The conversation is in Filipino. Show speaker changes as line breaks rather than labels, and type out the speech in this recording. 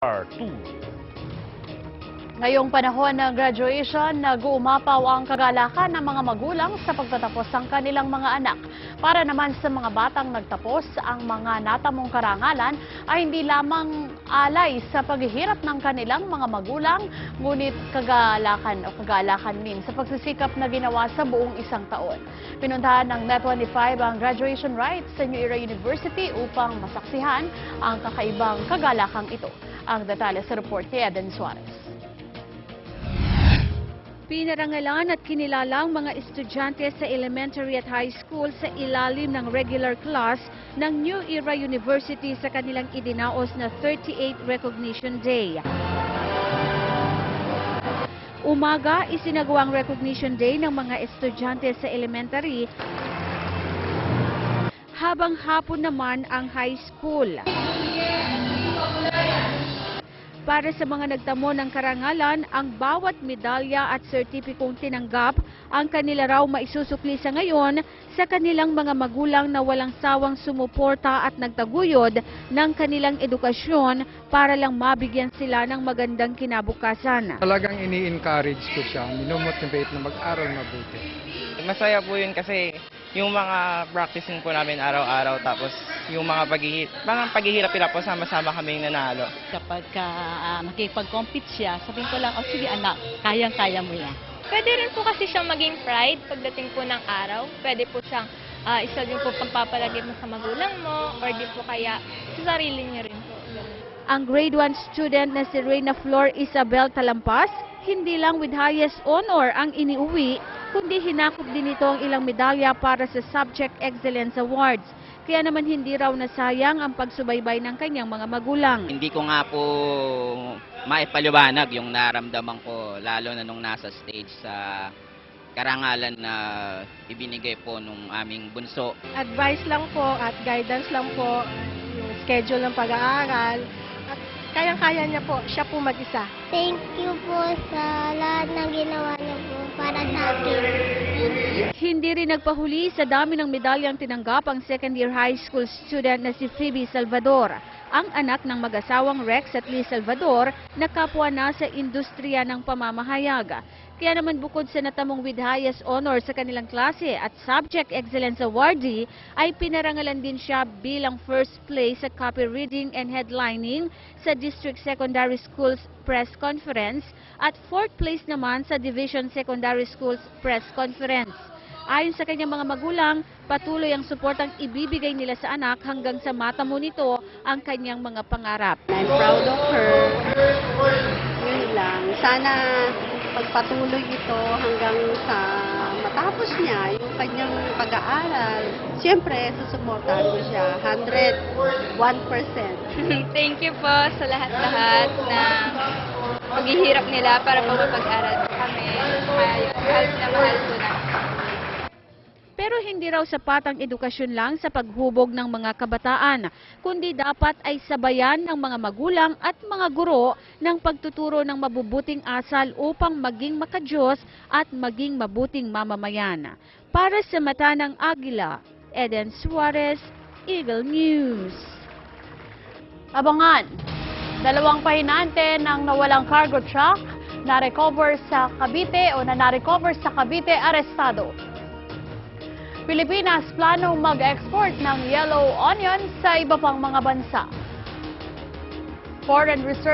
R2.
Ngayong panahon ng graduation, nag-uumapaw ang kagalakan ng mga magulang sa pagtatapos ng kanilang mga anak. Para naman sa mga batang nagtapos, ang mga natamong karangalan ay hindi lamang alay sa paghihirap ng kanilang mga magulang, ngunit kagalakan din sa pagsisikap na ginawa sa buong isang taon. Pinuntahan ng Net25 ang graduation rites sa New Era University upang masaksihan ang kakaibang kagalakang ito. Ang detalye sa report kay Eden Suarez.
Pinarangalan at kinilalang mga estudyante sa elementary at high school sa ilalim ng regular class ng New Era University sa kanilang idinaos na 38th Recognition Day. Umaga, isinagawa ang Recognition Day ng mga estudyante sa elementary, habang hapon naman ang high school. Para sa mga nagtamo ng karangalan, ang bawat medalya at sertipikong tinanggap ang kanila raw maisusukli sa ngayon sa kanilang mga magulang na walang sawang sumuporta at nagtaguyod ng kanilang edukasyon para lang mabigyan sila ng magandang kinabukasan.
Talagang ini-encourage ko siya, minomotivate na mag-aral mabuti.
Masaya po yun kasi yung mga practicing po namin araw-araw, tapos yung mga paghihirap po sama-sama kaming nanalo.
Kapag makipag-compete siya, sabihin ko lang, oh sige anak, kayang-kaya mo yan.
Pwede rin po kasi siyang maging pride pagdating po ng araw. Pwede po siyang isa din po pagpapalagay mo sa magulang mo or di po kaya sa sarili niyo rin po.
Ang grade 1 student na si Reyna Flor Isabel Talampas, hindi lang with highest honor ang iniuwi, kundi hinakop din ito ang ilang medalya para sa Subject Excellence Awards. Kaya naman hindi raw nasayang ang pagsubaybay ng kanyang mga magulang.
Hindi ko nga po maipaliwanag yung naramdaman ko, lalo na nung nasa stage sa karangalan na ibinigay po nung aming bunso.
Advice lang po at guidance lang po, yung schedule ng pag-aaral. At kayang-kaya niya po, siya po mag-isa.
Thank you po sa lahat ng ginawa niyo po para sa akin.
Hindi rin nagpahuli sa dami ng medalyang tinanggap ang second-year high school student na si Phoebe Salvador, ang anak ng mag-asawang Rex at Liz Salvador na kapwa na sa industriya ng pamamahayag. Kaya naman bukod sa natamong with highest honor sa kanilang klase at Subject Excellence Awardee, ay pinarangalan din siya bilang first place sa copy reading and headlining sa District Secondary Schools Press Conference at fourth place naman sa Division Secondary Schools Press Conference. Ayon sa kanyang mga magulang, patuloy ang suportang ibibigay nila sa anak hanggang sa matamo nito ang kanyang mga pangarap.
I'm proud of her. Yun lang. Sana pagpatuloy ito hanggang sa matapos niya yung kanyang pag-aaral. Siyempre, susuportahan ko siya 101%.
Thank you po sa lahat-lahat na paghihirap nila para po mapag-aral kami. Kaya mahal na mahal ko na.
Pero hindi raw sapat ang edukasyon lang sa paghubog ng mga kabataan, kundi dapat ay sabayan ng mga magulang at mga guro ng pagtuturo ng mabubuting asal upang maging makadiyos at maging mabuting mamamayan. Para sa mata ng Agila, Eden Suarez, Eagle News.
Abangan, 2 pahinante ng nawalang cargo truck na-recover sa Cavite arestado. Pilipinas planong mag-export ng yellow onion sa iba pang mga bansa. Foreign Reserve